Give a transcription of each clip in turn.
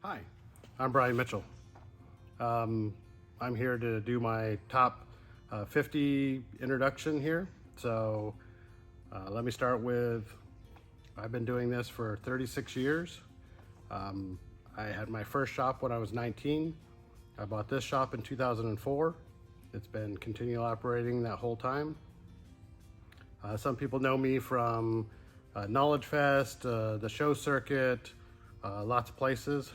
Hi, I'm Brian Mitchell. I'm here to do my top 50 introduction here. So let me start with, I've been doing this for 36 years. I had my first shop when I was 19. I bought this shop in 2004. It's been continual operating that whole time. Some people know me from Knowledge Fest, the show circuit, lots of places.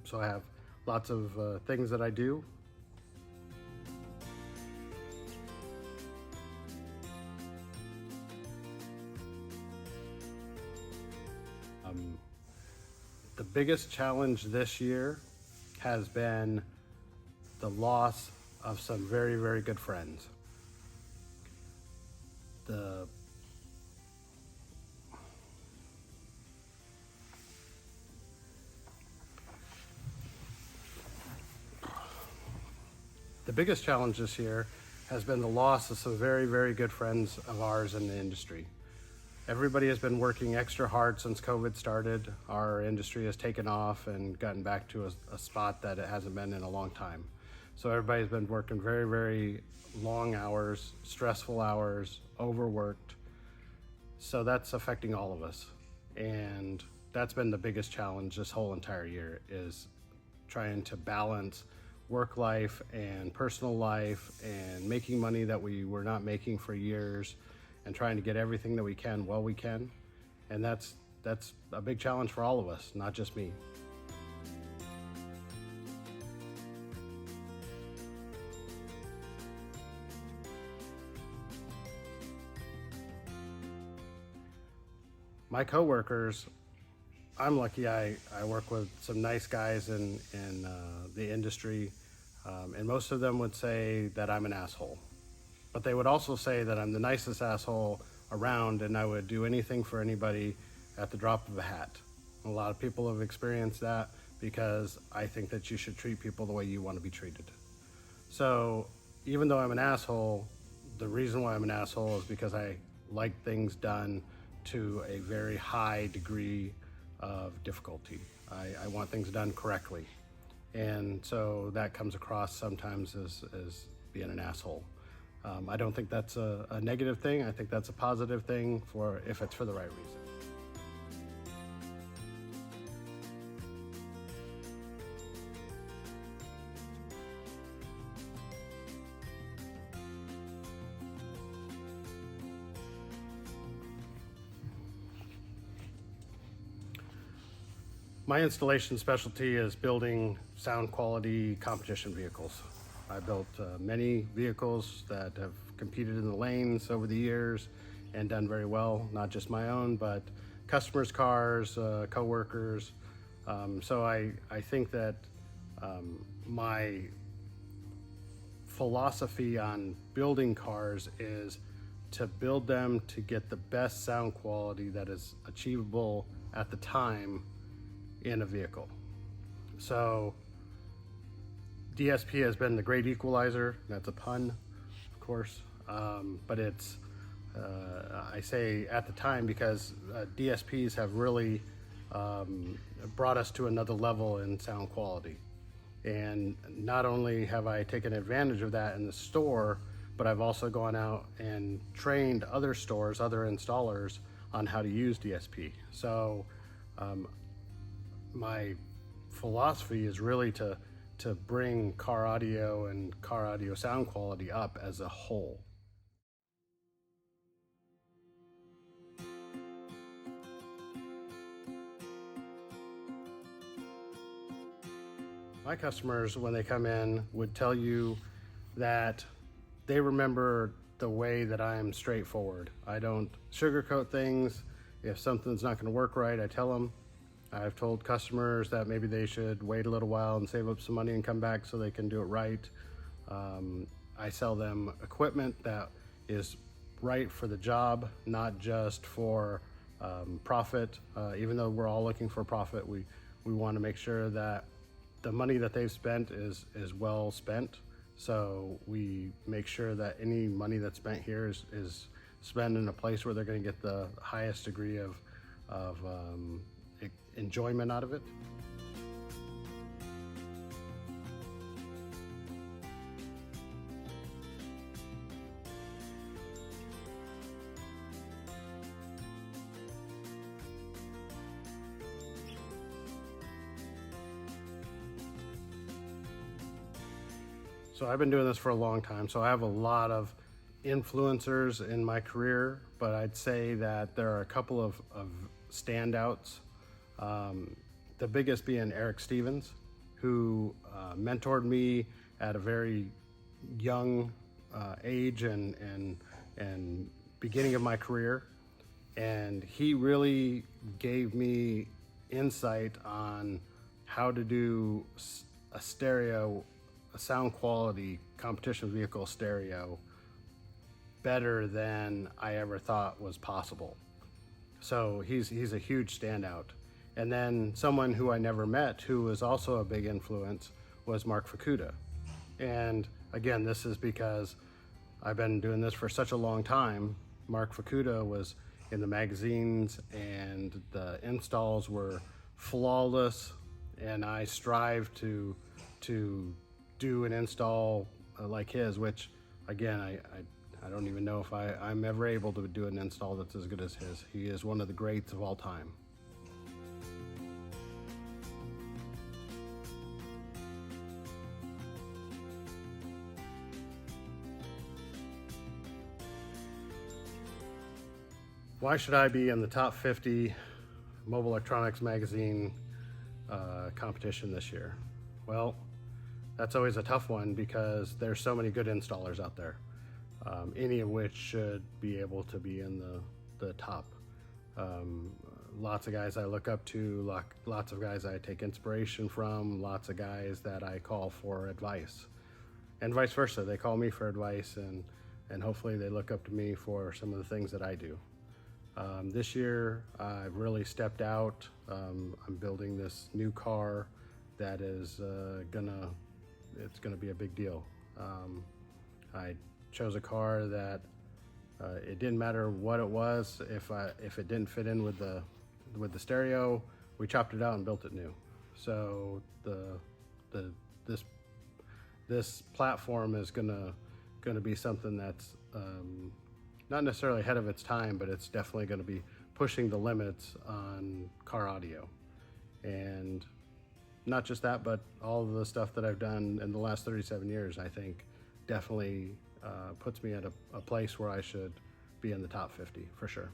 So I have lots of things that I do. The biggest challenge this year has been the loss of some very, very good friends. The biggest challenge this year has been the loss of some very, very good friends of ours in the industry. Everybody has been working extra hard since COVID started. Our industry has taken off and gotten back to a spot that it hasn't been in a long time. So everybody's been working very, very long hours, stressful hours, overworked. So that's affecting all of us. And that's been the biggest challenge this whole entire year, is trying to balance work life and personal life and making money that we were not making for years and trying to get everything that we can while we can. And that's a big challenge for all of us, not just me. My coworkers, I'm lucky I work with some nice guys in the industry, and most of them would say that I'm an asshole. But they would also say that I'm the nicest asshole around and I would do anything for anybody at the drop of a hat. A lot of people have experienced that because I think that you should treat people the way you want to be treated. So even though I'm an asshole, the reason why I'm an asshole is because I like things done to a very high degree of difficulty. I want things done correctly. And so that comes across sometimes as being an asshole. I don't think that's a negative thing. I think that's a positive thing for if it's for the right reason. My installation specialty is building sound quality competition vehicles. I built many vehicles that have competed in the lanes over the years and done very well, not just my own, but customers' cars, co-workers. So I think that my philosophy on building cars is to build them to get the best sound quality that is achievable at the time in a vehicle. So DSP has been the great equalizer. That's a pun, of course, but it's, I say at the time because DSPs have really brought us to another level in sound quality. And not only have I taken advantage of that in the store, but I've also gone out and trained other stores, other installers on how to use DSP. So my philosophy is really to bring car audio and car audio sound quality up as a whole. My customers, when they come in, would tell you that they remember the way that I am straightforward. I don't sugarcoat things. If something's not going to work right, I tell them. I've told customers that maybe they should wait a little while and save up some money and come back so they can do it right. I sell them equipment that is right for the job, not just for profit. Even though we're all looking for profit, we want to make sure that the money that they've spent is well spent. So we make sure that any money that's spent here is spent in a place where they're going to get the highest degree of enjoyment out of it. So I've been doing this for a long time, so I have a lot of influencers in my career, but I'd say that there are a couple of standouts. The biggest being Eric Stevens, who mentored me at a very young age and beginning of my career. And he really gave me insight on how to do a stereo, a sound quality competition vehicle stereo better than I ever thought was possible. So he's a huge standout. And then someone who I never met, who was also a big influence, was Mark Fukuda. And again, this is because I've been doing this for such a long time. Mark Fukuda was in the magazines and the installs were flawless, and I strive to do an install like his, which again, I don't even know if I'm ever able to do an install that's as good as his. He is one of the greats of all time. Why should I be in the top 50 mobile electronics magazine competition this year? Well, that's always a tough one because there's so many good installers out there, any of which should be able to be in the top. Lots of guys I look up to, lots of guys I take inspiration from, lots of guys that I call for advice, and vice versa. They call me for advice, and hopefully they look up to me for some of the things that I do. This year I've really stepped out. I'm building this new car that is it's gonna be a big deal. I chose a car that it didn't matter what it was. If it didn't fit in with the stereo, we chopped it out and built it new. So this platform is gonna be something that's not necessarily ahead of its time, but it's definitely going to be pushing the limits on car audio. And not just that, but all of the stuff that I've done in the last 37 years, I think definitely puts me at a place where I should be in the top 50 for sure.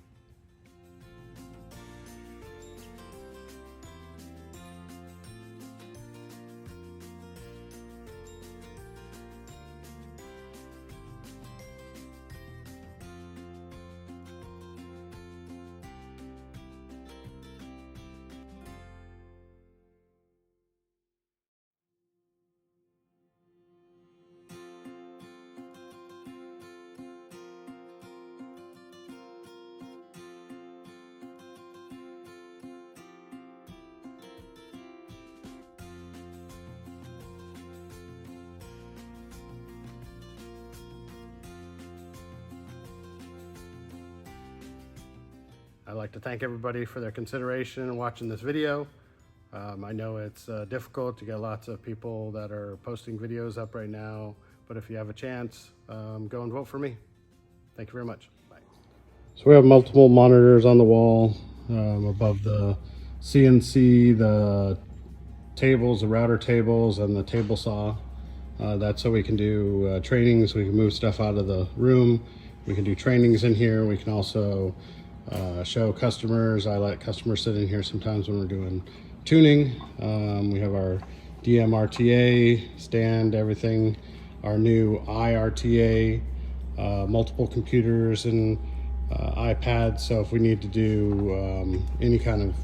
I'd like to thank everybody for their consideration in watching this video. I know it's difficult to get lots of people that are posting videos up right now, but if you have a chance, go and vote for me. Thank you very much. Bye. So we have multiple monitors on the wall above the CNC, the tables, the router tables, and the table saw. That's so we can do trainings. We can move stuff out of the room. We can do trainings in here. We can also show customers. I let customers sit in here sometimes when we're doing tuning. We have our DMRTA stand, everything, our new IRTA, multiple computers and iPads. So if we need to do any kind of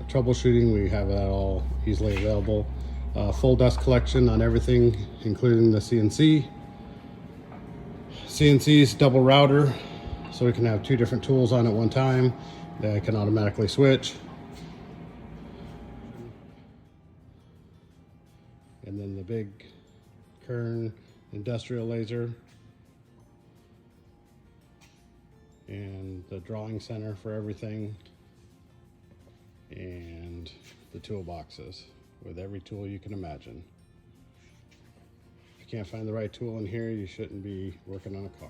troubleshooting, we have that all easily available. Full dust collection on everything, including the CNC. CNC's double router, so we can have two different tools on at one time that can automatically switch. And then the big Kern industrial laser and the drawing center for everything, and the toolboxes with every tool you can imagine. If you can't find the right tool in here, you shouldn't be working on a car.